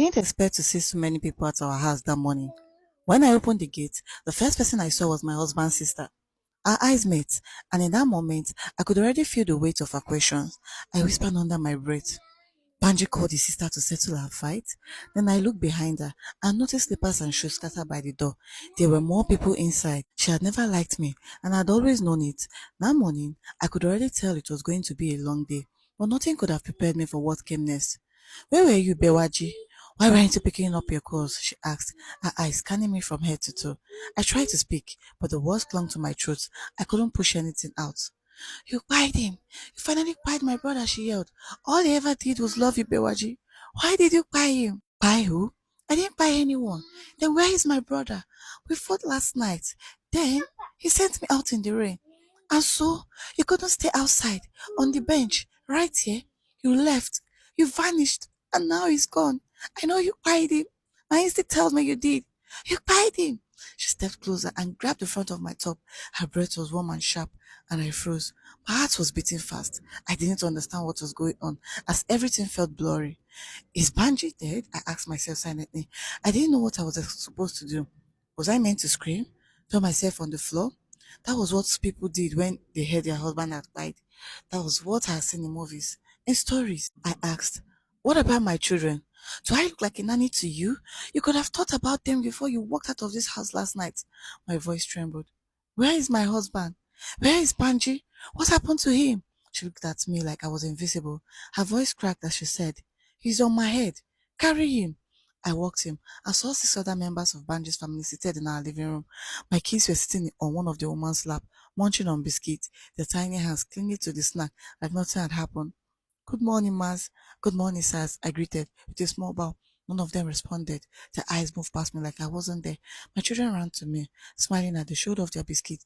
Didn't expect to see so many people at our house that morning. When I opened the gate, the first person I saw was my husband's sister. Our eyes met, and in that moment, I could already feel the weight of her questions. I whispered under my breath. Banji called his sister to settle our fight. Then I looked behind her and noticed slippers and shoes scattered by the door. There were more people inside. She had never liked me, and I'd always known it. That morning, I could already tell it was going to be a long day, but nothing could have prepared me for what came next. Where were you, Bewaji? Why weren't you picking up your calls? She asked, her eyes scanning me from head to toe. I tried to speak, but the words clung to my throat. I couldn't push anything out. You cried him. You finally cried my brother, she yelled. All he ever did was love you, Bewaji. Why did you cry him? Cry who? I didn't cry anyone. Then where is my brother? We fought last night. Then he sent me out in the rain. And so you couldn't stay outside on the bench right here. You left. You vanished. And now he's gone. I know you cried him. My instinct tells me you did. You cried him. She stepped closer and grabbed the front of my top. Her breath was warm and sharp, and I froze. My heart was beating fast. I didn't understand what was going on, as everything felt blurry. Is Banji dead? I asked myself silently. I didn't know what I was supposed to do. Was I meant to scream? Throw myself on the floor? That was what people did when they heard their husband had died. That was what I had seen in movies. In stories, I asked, what about my children? Do I look like a nanny to you? You could have thought about them before you walked out of this house last night. My voice trembled. Where is my husband? Where is Banji? What happened to him? She looked at me like I was invisible. Her voice cracked as she said, he's on my head. Carry him. I walked him. I saw six other members of Banji's family seated in our living room. My kids were sitting on one of the woman's lap, munching on biscuits, their tiny hands clinging to the snack like nothing had happened. Good morning, Maz. Good morning, sirs. I greeted with a small bow. None of them responded. Their eyes moved past me like I wasn't there. My children ran to me, smiling at the shoulder of their biscuit.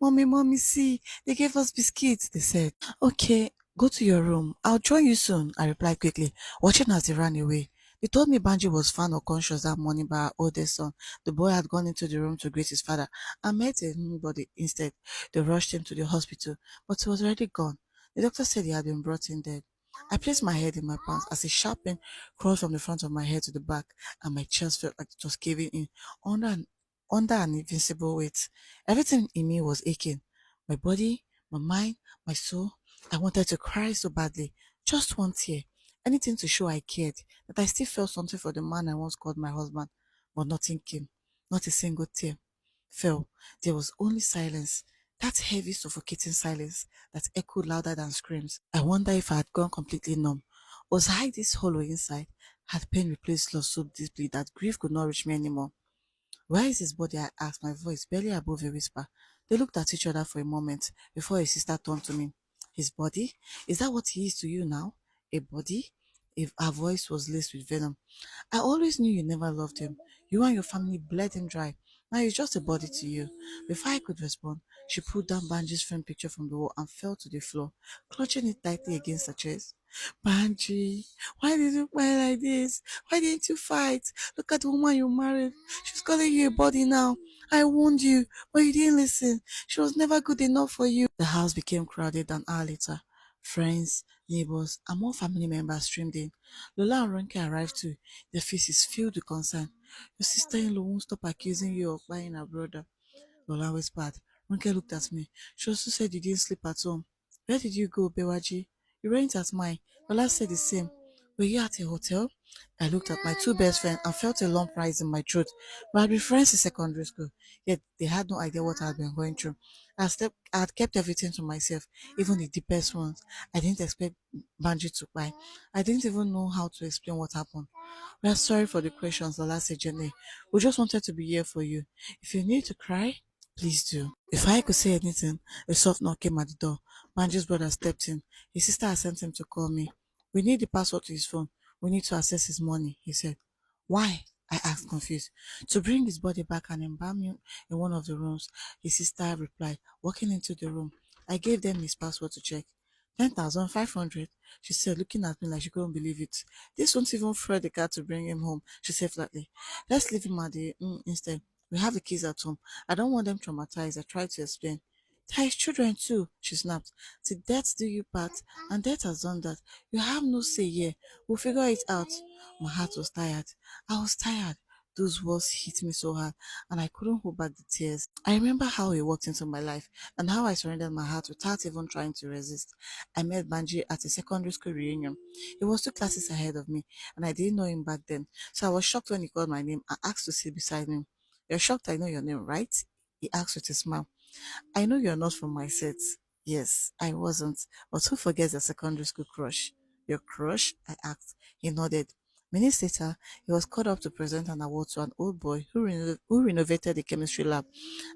Mommy, see, they gave us biscuits, they said. Okay, go to your room. I'll join you soon, I replied quickly, watching as they ran away. They told me Banji was found unconscious that morning by our oldest son. The boy had gone into the room to greet his father and met a nobody instead. They rushed him to the hospital, but he was already gone. The doctor said he had been brought in dead. I placed my head in my pants as a sharp pain crawled from the front of my head to the back, and my chest felt like it was caving in under an, under an invincible weight. Everything in me was aching. My body, my mind, my soul. I wanted to cry so badly. Just one tear. Anything to show I cared, that I still felt something for the man I once called my husband. But nothing came. Not a single tear fell. There was only silence. That heavy, suffocating silence that echoed louder than screams. I wonder if I had gone completely numb. Was I this hollow inside? Had pain replaced love so deeply that grief could not reach me anymore? Where is his body? I asked, my voice barely above a whisper. They looked at each other for a moment before his sister turned to me. His body? Is that what he is to you now? A body? If her voice was laced with venom. I always knew you never loved him. You and your family bled him dry. Now he's just a body to you. Before I could respond, she pulled down Banji's framed picture from the wall and fell to the floor, clutching it tightly against her chest. Banji, why did you cry like this? Why didn't you fight? Look at the woman you married. She's calling you a body now. I warned you, but you didn't listen. She was never good enough for you. The house became crowded an hour later. Friends, neighbors, and more family members streamed in. Lola and Ronke arrived too, their faces filled with concern. Your sister-in-law won't stop accusing you of buying her brother. Lola whispered. Ronke looked at me. She also said you didn't sleep at home. Where did you go, Bewaji? You weren't at mine. Lola said the same. Were you at a hotel? I looked at my two best friends and felt a lump rise in my throat. We had been friends in secondary school, yet they had no idea what I had been going through. I had kept everything to myself, even the deepest ones. I didn't expect Banji to cry. I didn't even know how to explain what happened. We are sorry for the questions, Lola said gently. We just wanted to be here for you. If you need to cry, please do. If I could say anything, a soft knock came at the door. Banji's brother stepped in. His sister had sent him to call me. We need the password to his phone. We need to access his money, he said. Why? I asked confused. To bring his body back and embalm him in one of the rooms, his sister replied, walking into the room. I gave them his password to check. 10,500, she said, looking at me like she couldn't believe it. This won't even fret the car to bring him home, she said flatly. Let's leave him at the instead. We have the keys at home. I don't want them traumatized. I tried to explain. There is children too, she snapped. Till death do you part, and death has done that. You have no say here. We'll figure it out. My heart was tired. I was tired. Those words hit me so hard, and I couldn't hold back the tears. I remember how he walked into my life and how I surrendered my heart without even trying to resist. I met Banji at a secondary school reunion. He was two classes ahead of me, and I didn't know him back then, so I was shocked when he called my name and asked to sit beside me. You're shocked I know your name, right? He asked with a smile. I know you're not from my set. Yes, I wasn't. But who forgets a secondary school crush? Your crush? I asked. He nodded. Minutes later, he was called up to present an award to an old boy who renovated the chemistry lab.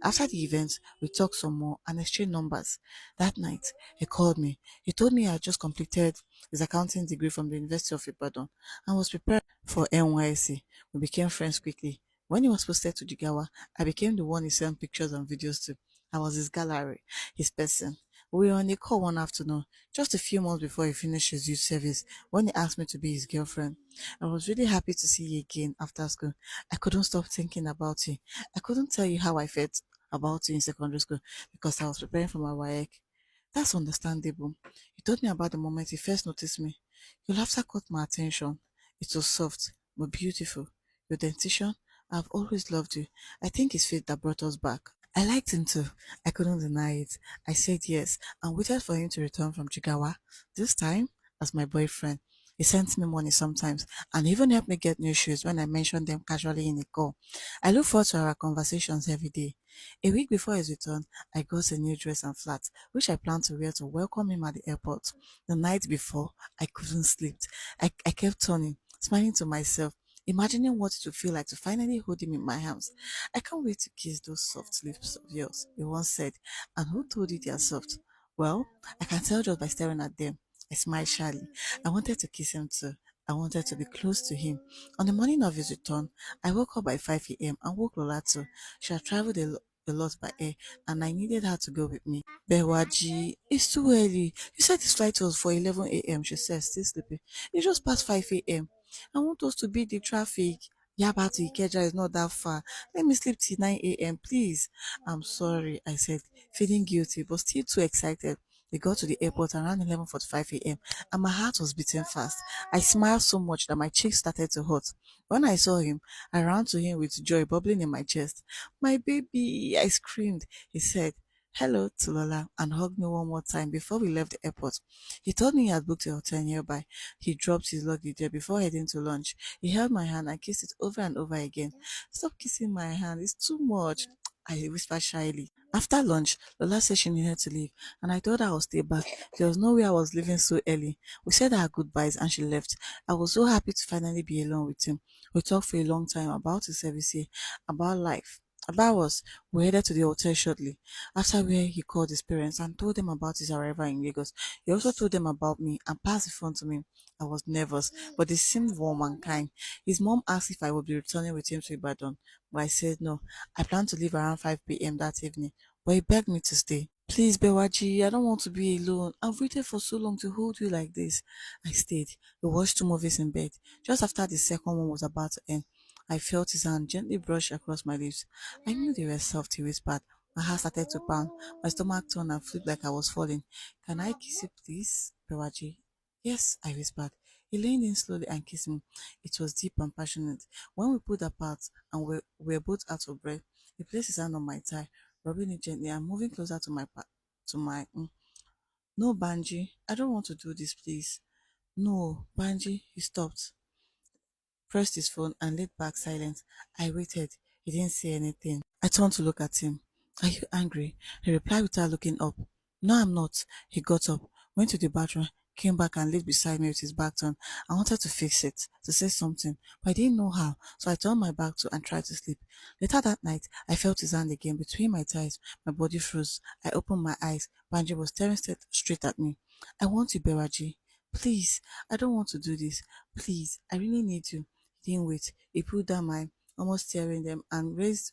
After the event, we talked some more and exchanged numbers. That night, he called me. He told me he had just completed his accounting degree from the University of Ibadan and was preparing for NYC. We became friends quickly. When he was posted to Jigawa, I became the one he sent pictures and videos to. I was his gallery, his person. We were on a call one afternoon, just a few months before he finished his youth service, when he asked me to be his girlfriend. I was really happy to see you again after school. I couldn't stop thinking about you. I couldn't tell you how I felt about you in secondary school because I was preparing for my WAEC. That's understandable. He told me about the moment he first noticed me. Your laughter caught my attention. It was soft, but beautiful. Your dentition, I've always loved you. I think it's fate that brought us back. I liked him too. I couldn't deny it. I said yes and waited for him to return from Chigawa. This time, as my boyfriend. He sent me money sometimes and even helped me get new shoes when I mentioned them casually in a call. I look forward to our conversations every day. A week before his return, I got a new dress and flat, which I planned to wear to welcome him at the airport. The night before, I couldn't sleep. I kept turning, smiling to myself, imagining what it would feel like to finally hold him in my arms. I can't wait to kiss those soft lips of yours, he once said. And who told you they are soft? Well, I can tell just by staring at them. I smiled shyly. I wanted to kiss him too. I wanted to be close to him. On the morning of his return, I woke up by 5 a.m. and woke Lola too. She had traveled a lot by air and I needed her to go with me. Bewaji, it's too early. You said this flight was for 11 a.m. She said, still sleeping. It's just past 5 a.m. I want us to beat the traffic. Yaba to Ikeja is not that far. Let me sleep till 9 a.m. please. I'm sorry, I said, feeling guilty but still too excited. We got to the airport around 11:45 a.m. and my heart was beating fast. I smiled so much that my cheeks started to hurt. When I saw him, I ran to him with joy bubbling in my chest. My baby, I screamed. He said, hello to Lola and hugged me one more time before we left the airport. He told me he had booked a hotel nearby. He dropped his luggage there before heading to lunch. He held my hand and kissed it over and over again. Stop kissing my hand, it's too much, I whispered shyly. After lunch, Lola said she needed to leave, and I told her I would stay back. There was no way I was leaving so early. We said our goodbyes and she left. I was so happy to finally be alone with him. We talked for a long time about his service here, about life, about us. We headed to the hotel shortly. After where he called his parents and told them about his arrival in Lagos. He also told them about me and passed the phone to me. I was nervous, but they seemed warm and kind. His mom asked if I would be returning with him to Ibadan, but I said no. I planned to leave around 5 p.m. that evening, but he begged me to stay. Please, Bewaji, I don't want to be alone. I've waited for so long to hold you like this. I stayed. We watched two movies in bed. Just after the second one was about to end, I felt his hand gently brush across my lips. I knew they were soft, he whispered. My heart started to pound. My stomach turned and flipped like I was falling. Can I kiss you, please, Bewaji? Yes, I whispered. He leaned in slowly and kissed me. It was deep and passionate. When we pulled apart and we were both out of breath, he placed his hand on my thigh, rubbing it gently and moving closer to my. No, Banji, I don't want to do this, please. No, Banji, he stopped, pressed his phone and laid back silent. I waited. He didn't say anything. I turned to look at him. Are you angry? He replied without looking up. No, I'm not. He got up, went to the bathroom, came back and laid beside me with his back turned. I wanted to fix it, to say something, but I didn't know how, so I turned my back to and tried to sleep. Later that night, I felt his hand again between my thighs. My body froze. I opened my eyes. Banji was staring straight at me. I want you, Beraji. Please, I don't want to do this. Please, I really need you. He didn't wait. He pulled down my almost tearing them and raised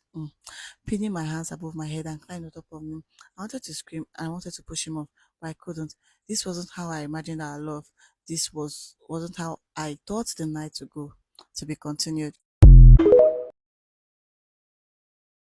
pinning my hands above my head and climbed on top of me. I wanted to scream and I wanted to push him off, but I couldn't. This wasn't how I imagined our love. This wasn't how I thought the night to go, to be continued.